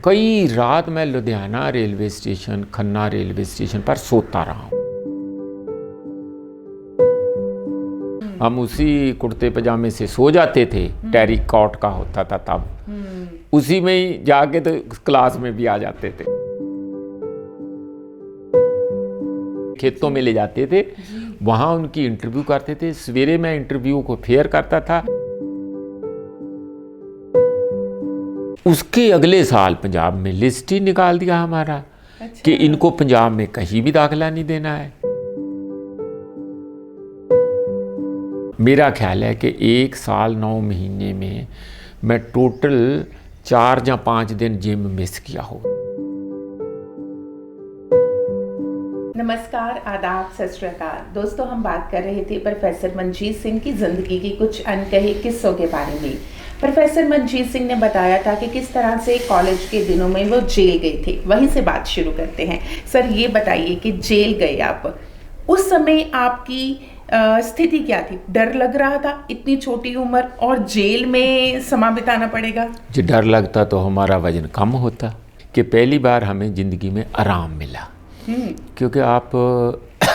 कई रात मैं Ludhiana railway station, Khanna railway station पर सोता रहा हूँ। हम उसी कुर्ते पजामे से सो जाते थे, टेरी कॉट का होता था तब, उसी में ही जाके तो क्लास में भी आ जाते थे। खेतों में ले जाते थे, वहाँ उनकी इंटरव्यू करते थे। सवेरे मैं इंटरव्यू को फेयर करता था। उसके अगले साल पंजाब में लिस्ट ही निकाल दिया हमारा। अच्छा। कि इनको पंजाब में कहीं भी दाखिला नहीं देना है। मेरा ख्याल है कि 1 साल 9 महीने में मैं टोटल 4 या 5 दिन जिम मिस किया हो। नमस्कार, आदाब, सत श्री अकाल। दोस्तों, हम बात कर रहे थे प्रोफेसर मनजीत सिंह की ज़िंदगी की कुछ अनकहे किस्सों के बारे में। प्रोफेसर मनजीत सिंह ने बताया था कि किस तरह से कॉलेज के दिनों में वो जेल गए थे। वहीं से बात शुरू करते हैं। सर, ये बताइए कि जेल गए आप, उस समय आपकी स्थिति क्या थी? डर लग रहा था, इतनी छोटी उम्र और जेल में समा बिताना पड़ेगा? जी, डर लगता तो हमारा वजन कम होता कि पहली बार हमें ज़िंदगी में आराम मिला। क्योंकि आप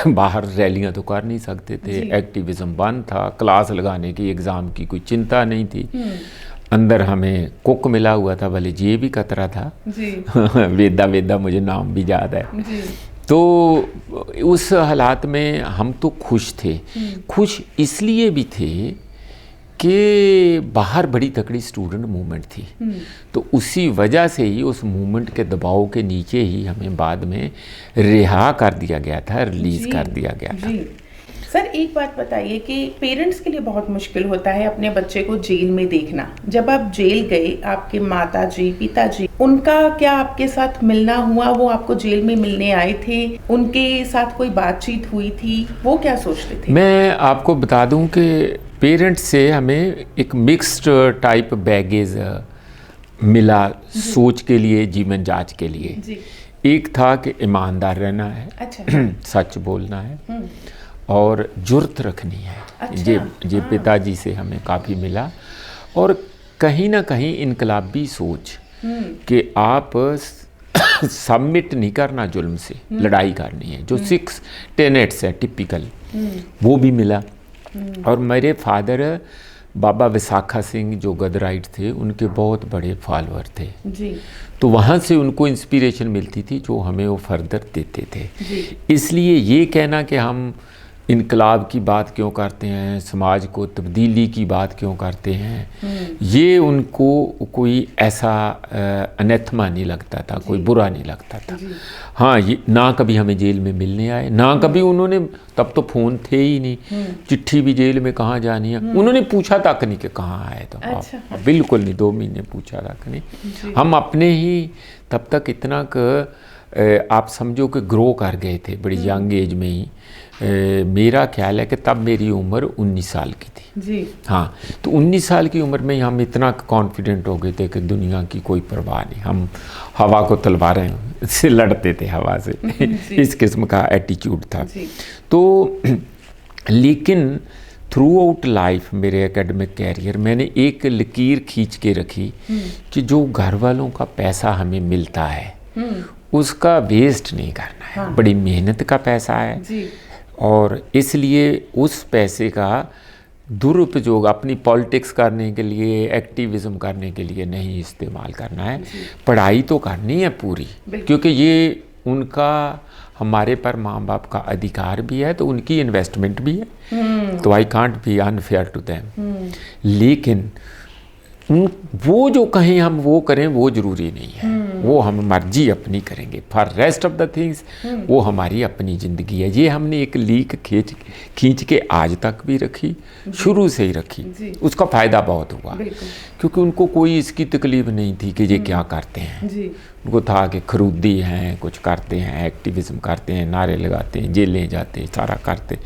बाहर रैलियां तो कर नहीं सकते थे, एक्टिविज्म बंद था, क्लास लगाने की, एग्ज़ाम की कोई चिंता नहीं थी। अंदर हमें कुक मिला हुआ था, भले ये भी खतरा था जी। वेदा मुझे नाम भी याद है जी। तो उस हालात में हम तो खुश थे। खुश इसलिए भी थे कि बाहर बड़ी तकड़ी स्टूडेंट मूवमेंट थी, तो उसी वजह से ही उस मूवमेंट के दबाव के नीचे ही हमें बाद में रिहा कर दिया गया था, रिलीज़ कर दिया गया था। सर, एक बात बताइए कि पेरेंट्स के लिए बहुत मुश्किल होता है अपने बच्चे को जेल में देखना। जब आप जेल गए, आपके माताजी, पिताजी, उनका क्या आपके साथ मिलना हुआ? वो आपको जेल में मिलने आए थे, उनके साथ कोई बातचीत हुई थी? वो क्या सोचते थे? मैं आपको बता दूं कि पेरेंट्स से हमें एक मिक्स्ड टाइप बैगेज मिला सोच के लिए, जीवन जांच के लिए जी। एक था कि ईमानदार रहना है, अच्छा। सच बोलना है और जुर्त रखनी है। अच्छा। ये पिताजी से हमें काफ़ी मिला। और कहीं ना कहीं इनकलाबी सोच कि आप सबमिट नहीं करना जुल्म से, लड़ाई करनी है, जो 6 टेनेट्स है टिपिकल, वो भी मिला। और मेरे फादर बाबा विसाखा सिंह जो गदराइट थे, उनके बहुत बड़े फॉलोअर थे जी। तो वहाँ से उनको इंस्पिरेशन मिलती थी जो हमें वो फर्दर देते थे जी। इसलिए ये कहना कि हम इनकलाब की बात क्यों करते हैं, समाज को तब्दीली की बात क्यों करते हैं, ये उनको कोई ऐसा अनैथमा नहीं लगता था, कोई बुरा नहीं लगता था। हाँ, ये ना कभी हमें जेल में मिलने आए, ना कभी उन्होंने, तब तो फ़ोन थे ही नहीं, चिट्ठी भी जेल में कहाँ जानी है, उन्होंने पूछा तक नहीं कि कहाँ आए तो अच्छा। बिल्कुल नहीं, 2 महीने पूछा तक नहीं। हम अपने ही तब तक इतना आप समझो कि ग्रो कर गए थे बड़ी यंग एज में ही। मेरा ख्याल है कि तब मेरी उम्र 19 साल की थी जी। हाँ, तो 19 साल की उम्र में हम इतना कॉन्फिडेंट हो गए थे कि दुनिया की कोई परवाह नहीं, हम हवा को तलवारें से लड़ते थे हवा से इस किस्म का एटीट्यूड था। तो लेकिन थ्रू आउट लाइफ मेरे एकेडमिक कैरियर मैंने एक लकीर खींच के रखी कि जो घर वालों का पैसा हमें मिलता है उसका वेस्ट नहीं करना है। हाँ। बड़ी मेहनत का पैसा है जी। और इसलिए उस पैसे का दुरुपयोग अपनी पॉलिटिक्स करने के लिए, एक्टिविज्म करने के लिए नहीं इस्तेमाल करना है। पढ़ाई तो करनी है पूरी, क्योंकि ये उनका, हमारे पर माँ बाप का अधिकार भी है, तो उनकी इन्वेस्टमेंट भी है, तो I can't be unfair to them. लेकिन वो जो कहें हम वो करें वो ज़रूरी नहीं है, वो हम मर्जी अपनी करेंगे। For rest of the things वो हमारी अपनी ज़िंदगी है। ये हमने एक लीक खींच के आज तक भी रखी, शुरू से ही रखी, उसका फ़ायदा बहुत हुआ, क्योंकि उनको कोई इसकी तकलीफ नहीं थी कि ये क्या करते हैं जी। उनको था कि खरूदी हैं, कुछ करते हैं, एक्टिविज्म करते हैं, नारे लगाते हैं, जेलें जाते हैं, सारा करते,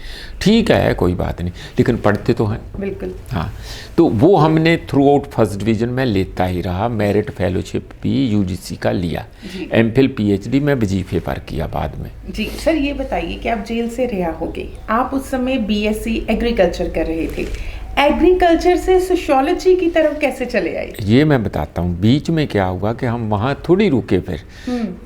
ठीक है, कोई बात नहीं, लेकिन पढ़ते तो हैं बिल्कुल। हाँ, तो वो हमने थ्रू आउट फर्स्ट डिवीज़न में लेता ही रहा। मेरिट फेलोशिप भी यूजीसी का लिया, एमफिल पीएचडी में वजीफे पर किया बाद में जी। सर, ये बताइए कि आप जेल से रिहा हो गए, आप उस समय बीएससी एग्रीकल्चर कर रहे थे। एग्रीकल्चर से सोशियोलॉजी की तरफ कैसे चले आए? ये मैं बताता हूँ। बीच में क्या हुआ कि हम वहाँ थोड़ी रुके, फिर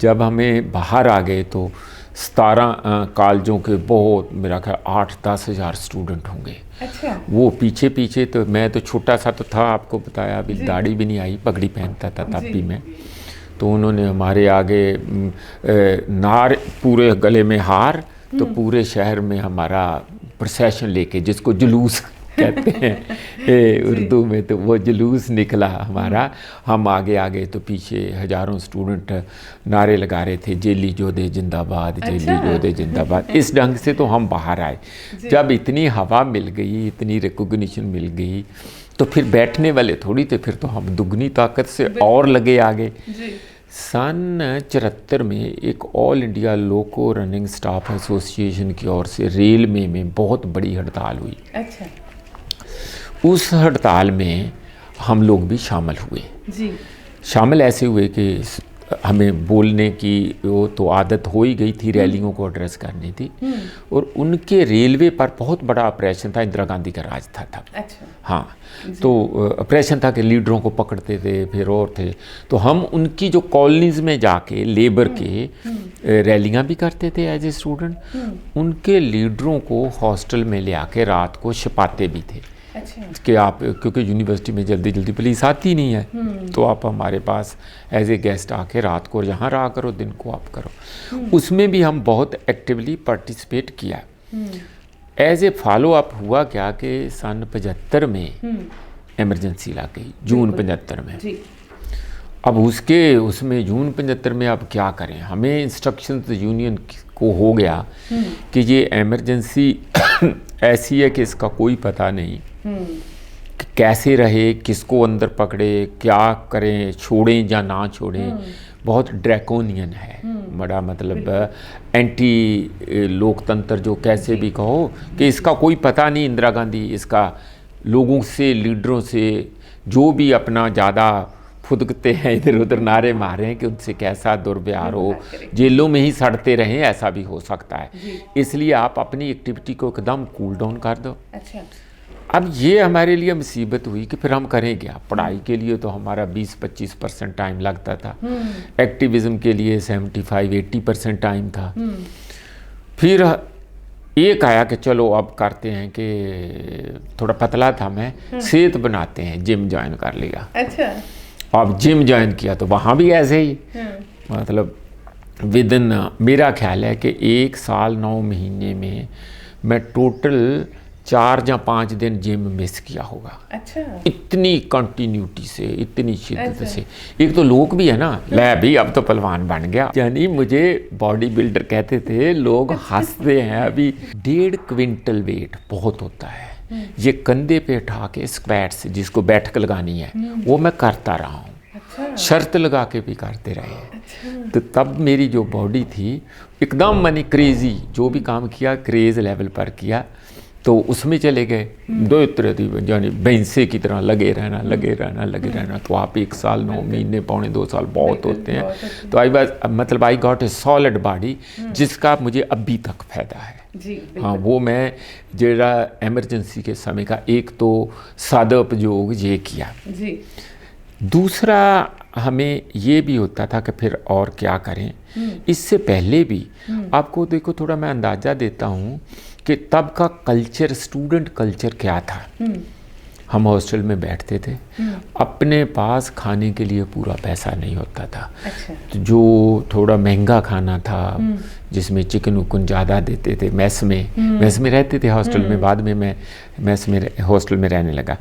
जब हमें बाहर आ गए तो 17 कॉलेजों के बहुत, मेरा ख्याल 8-10 हज़ार स्टूडेंट होंगे। अच्छा। वो पीछे पीछे, तो मैं तो छोटा सा तो था, आपको बताया, अभी दाढ़ी भी नहीं आई, पगड़ी पहनता था तब भी मैं। तो उन्होंने हमारे आगे नार, पूरे गले में हार, तो पूरे शहर में हमारा प्रोसेशन लेके, जिसको जुलूस कहते हैं उर्दू में, तो वो जुलूस निकला हमारा। हम आगे आगे, तो पीछे हजारों स्टूडेंट नारे लगा रहे थे, जेली जोधे जिंदाबाद, जेली जोधे जिंदाबाद। इस ढंग से तो हम बाहर आए। जब इतनी हवा मिल गई, इतनी रिकॉग्निशन मिल गई, तो फिर बैठने वाले थोड़ी थे, फिर तो हम दुगनी ताकत से और लगे आगे। सन 74 में एक ऑल इंडिया लोको रनिंग स्टाफ एसोसिएशन की ओर से रेलवे में बहुत बड़ी हड़ताल हुई। अच्छा। उस हड़ताल में हम लोग भी शामिल हुए। जी। शामिल ऐसे हुए कि हमें बोलने की वो तो आदत हो ही गई थी, रैलियों को एड्रेस करनी थी। और उनके रेलवे पर बहुत बड़ा ऑपरेशन था, इंदिरा गांधी का राज था तब। अच्छा। हाँ, तो ऑपरेशन था कि लीडरों को पकड़ते थे, फिर और थे। तो हम उनकी जो कॉलोनीज़ में जाके लेबर के रैलियां भी करते थे एज ए स्टूडेंट। उनके लीडरों को हॉस्टल में ले आके रात को छिपाते भी थे। अच्छा। कि आप, क्योंकि यूनिवर्सिटी में जल्दी जल्दी पुलिस आती नहीं है, तो आप हमारे पास एज ए गेस्ट आके रात को यहाँ रहा करो, दिन को आप करो। उसमें भी हम बहुत एक्टिवली पार्टिसिपेट किया। एज ए फॉलो अप हुआ क्या कि सन 75 में इमरजेंसी ला गई, जून 75 में। जी। अब उसमें जून 75 में अब क्या करें, हमें इंस्ट्रक्शंस यूनियन को हो गया कि ये इमरजेंसी ऐसी है कि इसका कोई पता नहीं कि कैसे रहे, किसको अंदर पकड़े, क्या करें, छोड़ें या ना छोड़ें। बहुत ड्रैकोनियन है, बड़ा मतलब एंटी लोकतंत्र जो कैसे भी कहो, कि इसका कोई पता नहीं। इंदिरा गांधी इसका लोगों से, लीडरों से, जो भी अपना ज़्यादा फुदकते हैं, इधर उधर नारे मारे हैं कि उनसे कैसा दुर्व्यवहार हो, जेलों में ही सड़ते रहें, ऐसा भी हो सकता है। इसलिए आप अपनी एक्टिविटी को एकदम कूल डाउन कर दो। अच्छा। अब ये हमारे लिए मुसीबत हुई कि फिर हम करें क्या। पढ़ाई के लिए तो हमारा 20-25% टाइम लगता था, एक्टिविज़म के लिए 75-80% टाइम था। फिर एक आया कि चलो अब करते हैं कि थोड़ा पतला था मैं, सेहत बनाते हैं, जिम ज्वाइन कर लिया। अच्छा। अब जिम ज्वाइन किया तो वहाँ भी ऐसे ही, मतलब विदिन, मेरा ख्याल है कि 1 साल 9 महीने में मैं टोटल 4 या 5 दिन जिम मिस किया होगा। अच्छा। इतनी कंटिन्यूटी से, इतनी शिद्दत से। एक तो लोग भी है ना, मैं भी अब तो पहलवान बन गया, यानी मुझे बॉडी बिल्डर कहते थे लोग, हंसते हैं। अभी 1.5 क्विंटल वेट बहुत होता है। ये कंधे पे उठा के स्क्वैट्स, जिसको बैठक लगानी है, वो मैं करता रहा हूँ। अच्छा। शर्त लगा के भी करते रहे। अच्छा। तो तब मेरी जो बॉडी थी एकदम, मैंने क्रेजी, जो भी काम किया क्रेज लेवल पर किया, तो उसमें चले गए। दो तरह थी, यानी भैंसे की तरह लगे रहना, लगे रहना, लगे रहना। तो आप 1 साल 9 महीने, 1.25-2 साल बहुत होते हैं। तो I got a solid body, जिसका मुझे अभी तक फायदा है। जी, हाँ, वो मैं जरा इमरजेंसी के समय का एक तो सादा उपयोग ये किया। जी। दूसरा, हमें ये भी होता था कि फिर और क्या करें। इससे पहले भी आपको देखो, थोड़ा मैं अंदाज़ा देता हूँ कि तब का कल्चर, स्टूडेंट कल्चर क्या था। हम हॉस्टल में बैठते थे, अपने पास खाने के लिए पूरा पैसा नहीं होता था। अच्छा। तो जो थोड़ा महंगा खाना था, जिसमें चिकन उकन ज़्यादा देते थे, मेस में रहते थे हॉस्टल में। बाद में मैं मेस में हॉस्टल में रहने लगा।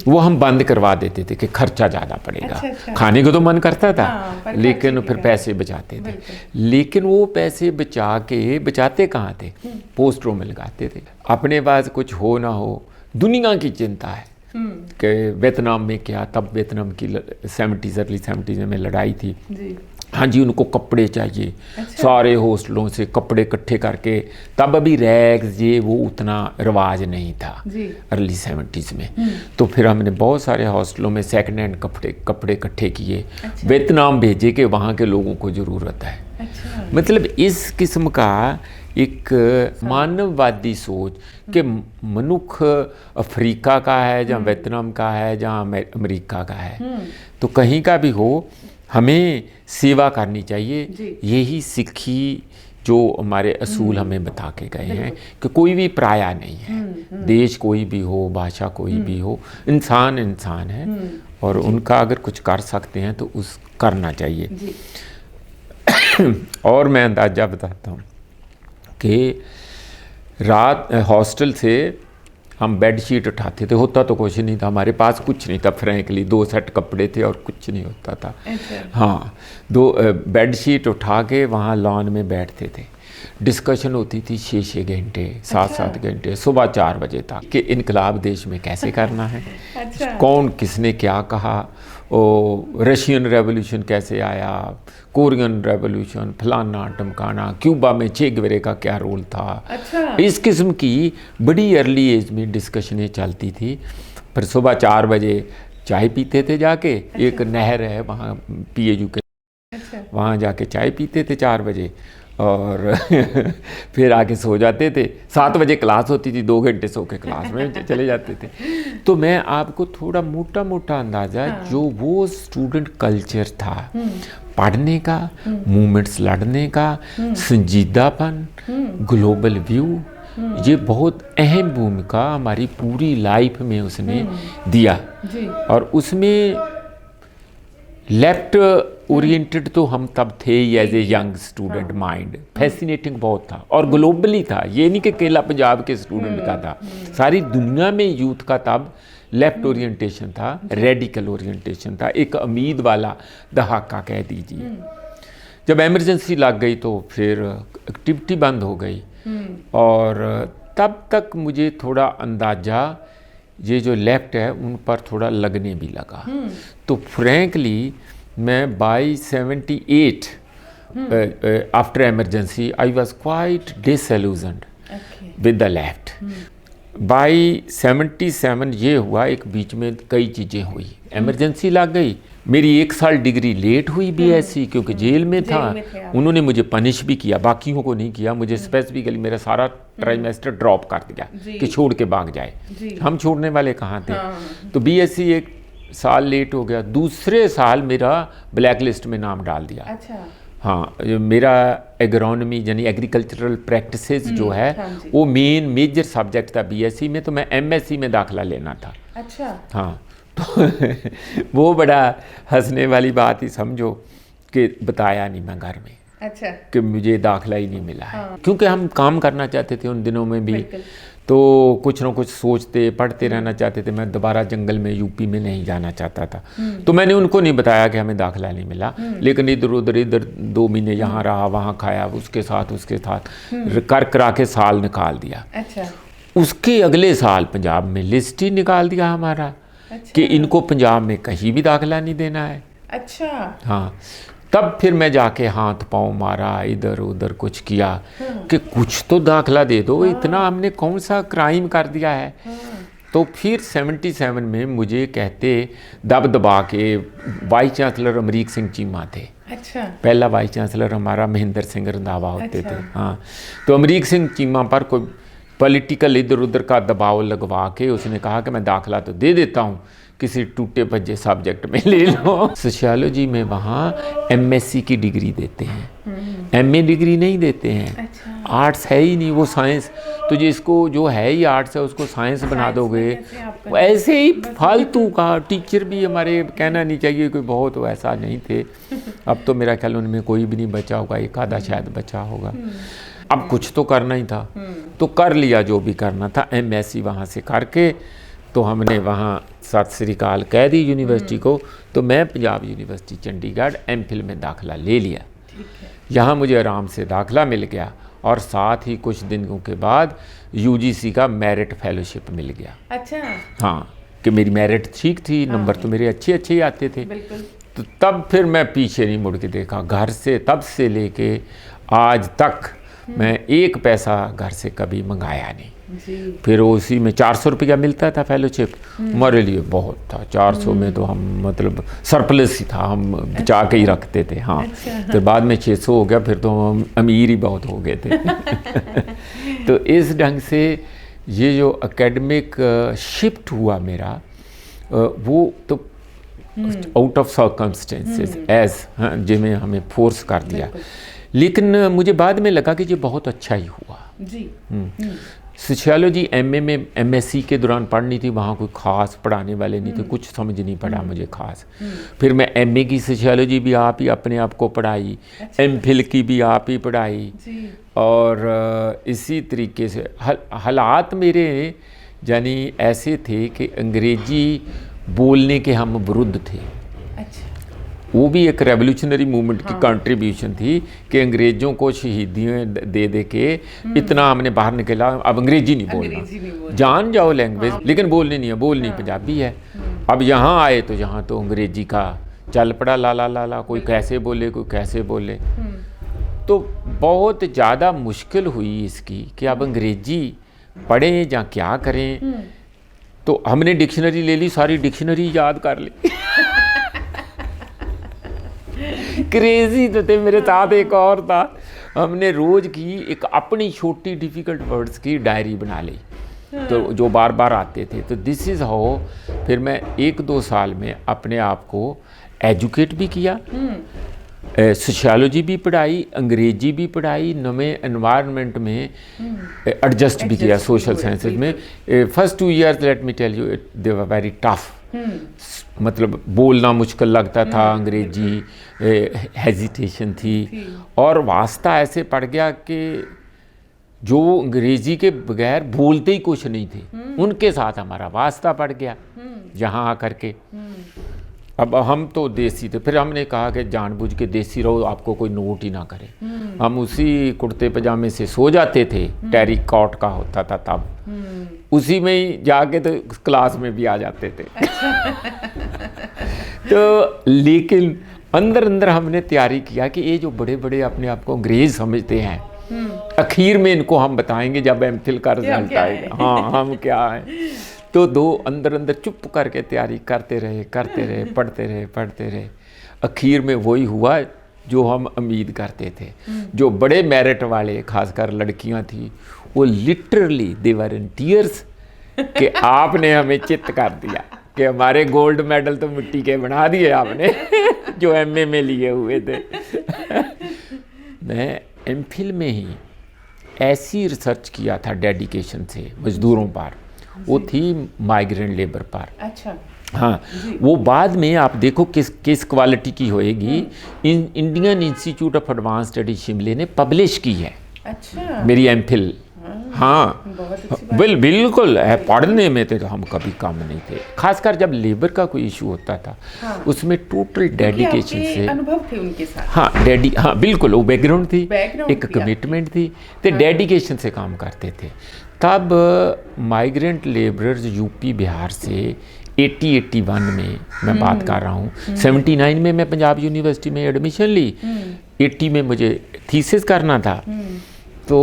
वो हम बंद करवा देते थे कि खर्चा ज़्यादा पड़ेगा। अच्छा। खाने को तो मन करता था, लेकिन फिर पैसे बचाते थे। लेकिन वो पैसे बचाते कहाँ थे, पोस्टरों में लगाते थे। अपने पास कुछ हो ना हो, दुनिया की चिंता है कि वियतनाम में क्या, तब वियतनाम की 70s, अर्ली 70s में लड़ाई थी जी। हाँ जी, उनको कपड़े चाहिए। अच्छा। सारे हॉस्टलों से कपड़े इकट्ठे करके, तब अभी रैग्स ये वो उतना रिवाज नहीं था अर्ली 70s में। तो फिर हमने बहुत सारे हॉस्टलों में सेकंड हैंड कपड़े इकट्ठे किए। अच्छा। वियतनाम भेजे कि वहाँ के लोगों को ज़रूरत है। अच्छा। मतलब इस किस्म का एक मानववादी सोच कि मनुख अफ्रीका का है, जहाँ वियतनाम का है, जहाँ अमेरिका का है, तो कहीं का भी हो, हमें सेवा करनी चाहिए। यही सिक्खी जो हमारे असूल हमें बता के गए हैं कि कोई भी पराया नहीं है, देश कोई भी हो, भाषा कोई भी हो, इंसान इंसान है और उनका अगर कुछ कर सकते हैं तो उस करना चाहिए। और मैं अंदाज़ा बताता हूँ कि रात हॉस्टल से हम बेडशीट उठाते थे, होता तो कुछ नहीं था, हमारे पास कुछ नहीं था, फ्रैंकली 2 सेट कपड़े थे और कुछ नहीं होता था। हाँ, 2 बेडशीट उठा के वहाँ लॉन में बैठते थे, डिस्कशन होती थी 6-6 घंटे, 7-7 घंटे, सुबह 4 बजे तक कि इनकलाब देश में कैसे करना है, कौन किसने क्या कहा, रशियन रेवोल्यूशन कैसे आया, कोरियन रेवोल्यूशन, फलाना टमकाना, क्यूबा में चे गेवेरा का क्या रोल था। इस किस्म की बड़ी अर्ली एज में डिस्कशनें चलती थी। फिर सुबह 4 बजे चाय पीते थे जाके, एक नहर है वहाँ PAU के, वहाँ जाके चाय पीते थे 4 बजे और फिर आके सो जाते थे। 7 बजे क्लास होती थी, 2 घंटे सो के क्लास में चले जाते थे। तो मैं आपको थोड़ा मोटा मोटा अंदाज़ा जो वो स्टूडेंट कल्चर था, पढ़ने का, मूवमेंट्स लड़ने का, संजीदापन, ग्लोबल व्यू, ये बहुत अहम भूमिका हमारी पूरी लाइफ में उसने दिया। और उसमें लेफ्ट ओरिएंटेड तो हम तब थे ही as a young student mind, fascinating बहुत था और ग्लोबली था, ये नहीं कि केवल पंजाब के स्टूडेंट का था, सारी दुनिया में यूथ का तब लेफ्ट ओरिएंटेशन था, रेडिकल ओरिएंटेशन था, एक उम्मीद वाला दहाका कह दीजिए। जब इमरजेंसी लग गई तो फिर एक्टिविटी बंद हो गई और तब तक मुझे थोड़ा अंदाज़ा ये जो लेफ्ट है उन पर थोड़ा लगने भी लगा। तो फ्रैंकली मैं by 78 after emergency I was quite disillusioned with the left. By 77 ये हुआ, एक बीच में कई चीज़ें हुई, इमरजेंसी लग गई, मेरी 1 साल डिग्री लेट हुई BSc क्योंकि जेल में था। उन्होंने मुझे पनिश भी किया, बाकियों को नहीं किया, मुझे स्पेसिफिकली मेरा सारा ट्राइमेस्टर ड्रॉप कर दिया कि छोड़ के भाग जाए। हम छोड़ने वाले कहाँ थे। तो BSc 1 साल लेट हो गया, दूसरे साल मेरा ब्लैक लिस्ट में नाम डाल दिया। हाँ, मेरा एग्रोनॉमी यानी एग्रीकल्चरल प्रैक्टिसेस जो है वो मेजर सब्जेक्ट था BSc में, तो मैं MSc में दाखिला लेना था। हाँ, तो वो बड़ा हंसने वाली बात ही समझो कि बताया नहीं मैं घर में कि मुझे दाखिला ही नहीं मिला है। क्योंकि हम काम करना चाहते थे उन दिनों में भी, तो कुछ ना कुछ सोचते पढ़ते रहना चाहते थे। मैं दोबारा जंगल में UP में नहीं जाना चाहता था, तो मैंने उनको नहीं बताया कि हमें दाखिला नहीं मिला, लेकिन इधर 2 महीने यहाँ रहा, वहाँ खाया, उसके साथ कर करा के साल निकाल दिया। उसके अगले साल पंजाब में लिस्ट ही निकाल दिया हमारा कि इनको पंजाब में कहीं भी दाखिला नहीं देना है। हाँ, तब फिर मैं जाके हाथ पाँव मारा, इधर उधर कुछ किया कि कुछ तो दाखिला दे दो, इतना हमने कौन सा क्राइम कर दिया है। तो फिर 77 में मुझे कहते दबा के, वाइस चांसलर अमरीक सिंह चीमा थे। पहला वाइस चांसलर हमारा महेंद्र सिंह रंधावा होते थे। हाँ, तो अमरीक सिंह चीमा पर कोई पॉलिटिकल इधर उधर का दबाव लगवा के उसने कहा कि मैं दाखिला तो दे देता हूँ, किसी टूटे भज्जे सब्जेक्ट में ले लो। सोशियोलॉजी में वहाँ MSc की डिग्री देते हैं, MA डिग्री नहीं देते हैं। आर्ट्स है ही नहीं, वो साइंस, तो जिसको जो है ही आर्ट्स है उसको साइंस बना दोगे, ऐसे ही फालतू का। टीचर भी हमारे कहना नहीं चाहिए कोई बहुत वैसा नहीं थे, अब तो मेरा ख्याल उनमें कोई भी नहीं बचा होगा, एक आधा शायद बचा होगा। अब कुछ तो करना ही था, तो कर लिया जो भी करना था। MSc वहाँ से करके तो हमने वहाँ सत श्री अकाल कह दी यूनिवर्सिटी को, तो मैं पंजाब यूनिवर्सिटी चंडीगढ़ MPhil में दाखिला ले लिया। यहाँ मुझे आराम से दाखिला मिल गया और साथ ही कुछ दिनों के बाद UGC का मेरिट फेलोशिप मिल गया। हाँ, कि मेरी मेरिट ठीक थी, नंबर तो मेरे अच्छे ही आते थे। तो तब फिर मैं पीछे नहीं मुड़ के देखा, घर से तब से लेके आज तक मैं 1 पैसा घर से कभी मंगाया नहीं। जी। फिर उसी में 400 रुपया मिलता था फेलोशिप, हमारे लिए बहुत था। 400 में तो हम मतलब सरप्लस ही था, हम बचा के ही रखते थे। हाँ, फिर बाद में 600 हो गया, फिर तो हम अमीर ही बहुत हो गए थे। तो इस ढंग से ये जो एकेडमिक शिफ्ट हुआ मेरा, वो तो आउट ऑफ सर्कमस्टेंसेस एज जिन्हें हमें फोर्स कर दिया, लेकिन मुझे बाद में लगा कि ये बहुत अच्छा ही हुआ जी। सोशियोलॉजी एमए में एमएससी के दौरान पढ़नी थी, वहाँ कोई ख़ास पढ़ाने वाले नहीं थे, कुछ समझ नहीं पड़ा मुझे ख़ास। फिर मैं एमए की सोशियोलॉजी भी आप ही अपने आप को पढ़ाई, एमफिल की भी आप ही पढ़ाई जी। और इसी तरीके से हालात मेरे यानी ऐसे थे कि अंग्रेजी बोलने के हम विरुद्ध थे। अच्छा। वो भी एक रेवोल्यूशनरी मूवमेंट की कंट्रीब्यूशन थी कि अंग्रेज़ों को शहीदियाँ दे दे के इतना हमने बाहर निकला, अब अंग्रेजी नहीं बोलना, जान जाओ लैंग्वेज, लेकिन बोलनी नहीं है, बोलनी पंजाबी है। अब यहाँ आए तो यहाँ तो अंग्रेजी का चल पड़ा, ला ला ला ला, कोई कैसे बोले कोई कैसे बोले। तो बहुत ज़्यादा मुश्किल हुई इसकी कि अब अंग्रेजी पढ़ें या क्या करें। तो हमने डिक्शनरी ले ली, सारी डिक्शनरी याद कर ली। क्रेजी तो थे मेरे साथ। एक और था, हमने रोज़ की एक अपनी छोटी डिफ़िकल्ट वर्ड्स की डायरी बना ली, तो जो बार बार आते थे। तो दिस इज़ हाउ फिर मैं 1-2 साल में अपने आप को एजुकेट भी किया, सोशियोलॉजी भी पढ़ाई, अंग्रेजी भी पढ़ाई, नए एनवायरनमेंट में एडजस्ट भी किया सोशल साइंसेज में। First 2 years let me tell you they were very tough. मतलब बोलना मुश्किल लगता था, अंग्रेजी हेजिटेशन थी, और वास्ता ऐसे पड़ गया कि जो अंग्रेजी के बगैर बोलते ही कुछ नहीं थे, उनके साथ हमारा वास्ता पड़ गया यहाँ आकर के। अब हम तो देसी थे, फिर हमने कहा कि जानबूझ के देसी रहो, आपको कोई नोट ही ना करे। हम उसी कुर्ते पजामे से सो जाते थे, टेरी कॉट का होता था तब, उसी में ही जाके तो क्लास में भी आ जाते थे। तो लेकिन अंदर अंदर हमने तैयारी किया कि ये जो बड़े बड़े अपने आप को अंग्रेज समझते हैं, आखिर में इनको हम बताएंगे जब एमफिल का रिजल्ट आएगा, हाँ हम क्या हैं। तो अंदर अंदर चुप करके तैयारी करते रहे पढ़ते रहे। आखिर में वही हुआ जो हम उम्मीद करते थे। जो बड़े मेरिट वाले, खासकर लड़कियां थी, वो literally they were in tears कि आपने हमें चित्त कर दिया कि हमारे गोल्ड मेडल तो मिट्टी के बना दिए आपने जो एमए में लिए हुए थे। मैं एमफिल में ही ऐसी रिसर्च किया था डेडिकेशन से मजदूरों पर, वो थी माइग्रेंट लेबर पर। अच्छा। हाँ, वो बाद में आप देखो किस क्वालिटी की होएगी। Indian Institute of Advanced Study शिमले ने पब्लिश की है। अच्छा। मेरी एमफिल। हाँ, बिल्कुल है। पढ़ने में तो हम कभी कम नहीं थे, खासकर जब लेबर का कोई इशू होता था। हाँ। उसमें टोटल डेडिकेशन से अनुभव थे उनके साथ। हाँ बिल्कुल, वो बैकग्राउंड थी, एक कमिटमेंट थी, तो डेडिकेशन से काम करते थे। तब माइग्रेंट लेबरर्स यूपी बिहार से 80-81 में मैं बात कर रहा हूँ, 79 में मैं पंजाब यूनिवर्सिटी में एडमिशन ली, 80 में मुझे थीसिस करना था। तो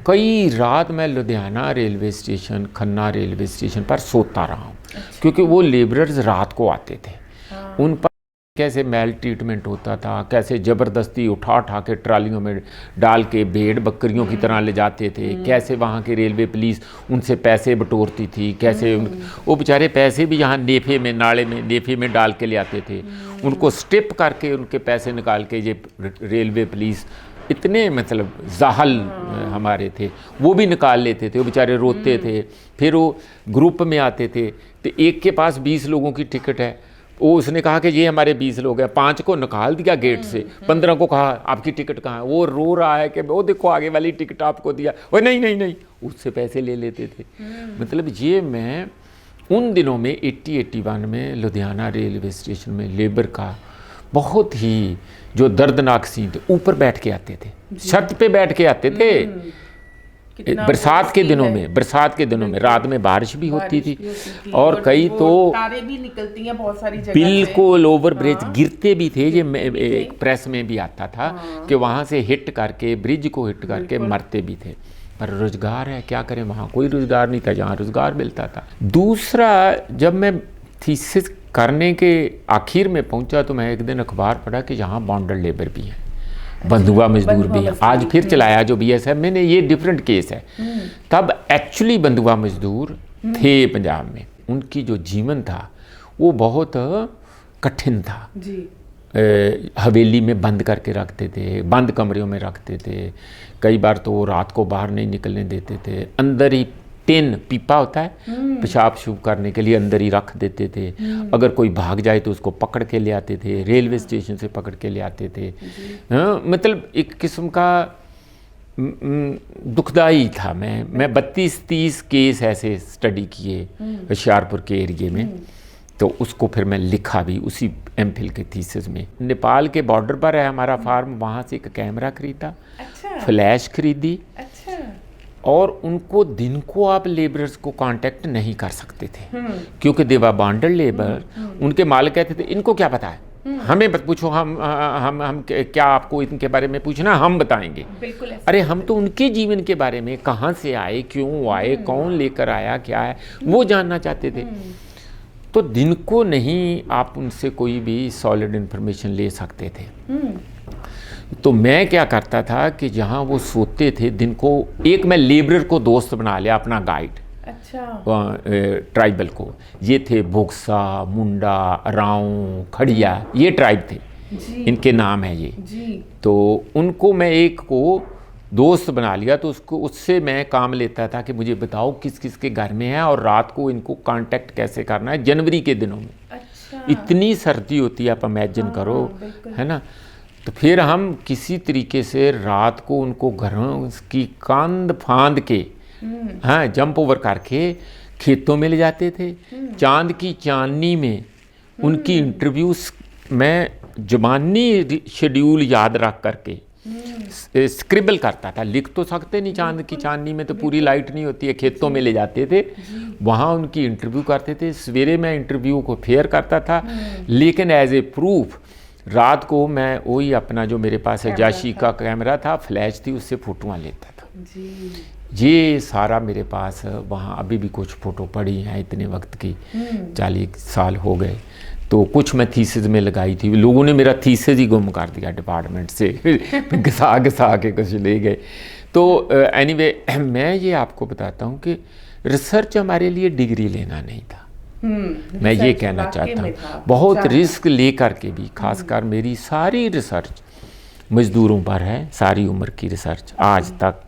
कई रात मैं Ludhiana railway station, Khanna railway station पर सोता रहा हूँ। अच्छा। क्योंकि वो लेबरर्स रात को आते थे। हाँ। उन पर कैसे मेल ट्रीटमेंट होता था, कैसे ज़बरदस्ती उठा के ट्रालियों में डाल के भेड़ बकरियों की तरह ले जाते थे, कैसे वहाँ की रेलवे पुलिस उनसे पैसे बटोरती थी, कैसे वो बेचारे पैसे भी यहाँ नेफे में, नाले में, नेफे में डाल के ले आते थे, उनको स्टिप करके उनके पैसे निकाल के ये रेलवे पुलिस, इतने मतलब जाहल हमारे थे, वो भी निकाल लेते थे। वो बेचारे रोते थे। फिर वो ग्रुप में आते थे, तो एक के पास 20 लोगों की टिकट है, वो उसने कहा कि ये हमारे 20 लोग हैं, 5 को निकाल दिया गेट से, 15 को कहा आपकी टिकट कहाँ है, वो रो रहा है कि वो देखो आगे वाली टिकट आपको दिया, वो नहीं, उससे पैसे ले लेते थे। मतलब ये मैं उन दिनों में 80-81 में लुधियाना रेलवे स्टेशन में लेबर का बहुत ही जो दर्दनाक सीन थे, ऊपर बैठ के आते थे, छत पे बैठ के आते थे। बरसात के दिनों में रात में बारिश भी होती थी, और कई तो तारे भी निकलती हैं बहुत सारी जगह, बिल्कुल ओवर ब्रिज गिरते भी थे। ये प्रेस में भी आता था कि वहाँ से हिट करके, ब्रिज को हिट करके मरते भी थे। पर रोज़गार है, क्या करें, वहाँ कोई रोज़गार नहीं था जहाँ रोज़गार मिलता था। दूसरा, जब मैं थीसिस करने के आखिर में पहुँचा तो मैं एक दिन अखबार पढ़ा कि यहाँ बॉन्डर लेबर भी हैं, बंधुआ मजदूर भी हैं। आज फिर चलाया जो BSF मैंने, ये डिफरेंट केस है। तब एक्चुअली बंधुआ मजदूर थे पंजाब में, उनकी जो जीवन था वो बहुत कठिन था जी। हवेली में बंद करके रखते थे, बंद कमरों में रखते थे, कई बार तो रात को बाहर नहीं निकलने देते थे, अंदर ही टिन पीपा होता है पेशाब शूब करने के लिए, अंदर ही रख देते थे। अगर कोई भाग जाए तो उसको पकड़ के ले आते थे, रेलवे स्टेशन से पकड़ के ले आते थे। मतलब एक किस्म का दुखदाई था। मैं 32-30 केस ऐसे स्टडी किए होशियारपुर के एरिए में, तो उसको फिर मैं लिखा भी उसी MPhil के थीसिस में। नेपाल के बॉर्डर पर है हमारा फार्म, वहाँ से एक कैमरा खरीदा, अच्छा। फ्लैश खरीदी, अच्छा। और उनको दिन को आप लेबरर्स को कांटेक्ट नहीं कर सकते थे क्योंकि देवा बॉन्डर लेबर। उनके मालिक कहते थे इनको क्या पता है, हमें बस पूछो, हम क्या आपको इनके बारे में पूछना, हम बताएंगे। अरे हम तो उनके जीवन के बारे में, कहाँ से आए, क्यों आए, कौन लेकर आया, क्या है, वो जानना चाहते थे। तो दिन को नहीं आप उनसे कोई भी सॉलिड इन्फॉर्मेशन ले सकते थे। तो मैं क्या करता था कि जहाँ वो सोते थे दिन को, एक मैं लेबरर को दोस्त बना लिया, अपना गाइड, अच्छा। ट्राइबल को, ये थे भोगसा, मुंडा, राव, खड़िया, ये ट्राइब थे जी। इनके नाम है ये जी। तो उनको मैं एक को दोस्त बना लिया, तो उससे मैं काम लेता था कि मुझे बताओ किस किस के घर में है और रात को इनको कांटेक्ट कैसे करना है। जनवरी के दिनों में अच्छा। इतनी सर्दी होती है, आप इमेजिन करो, है ना। तो फिर हम किसी तरीके से रात को उनको घरों की कांद फांद के, हाँ, जंप ओवर करके खेतों में ले जाते थे। चांद की चांदनी में उनकी इंटरव्यूज मैं जुबानी शेड्यूल याद रख करके स्क्रिबल करता था। लिख तो सकते नहीं, चांद की चांदनी में तो पूरी लाइट नहीं होती है, खेतों में ले जाते थे, वहाँ उनकी इंटरव्यू करते थे। सवेरे मैं इंटरव्यू को फेयर करता था, लेकिन एज ए प्रूफ रात को मैं वही अपना जो मेरे पास है जाशी का कैमरा था, फ्लैश थी, उससे फ़ोटोआँ लेता था जी। ये सारा मेरे पास वहाँ अभी भी कुछ फ़ोटो पड़ी हैं, इतने वक्त की 40 साल हो गए। तो कुछ मैं थीसिस में लगाई थी, लोगों ने मेरा थीसिस ही गुम कर दिया डिपार्टमेंट से घिसा के कुछ ले गए। तो एनीवे मैं ये आपको बताता हूँ कि रिसर्च हमारे लिए डिग्री लेना नहीं था। मैं ये कहना चाहता हूँ, बहुत रिस्क ले करके भी, खासकर मेरी सारी रिसर्च मज़दूरों पर है, सारी उम्र की रिसर्च आज तक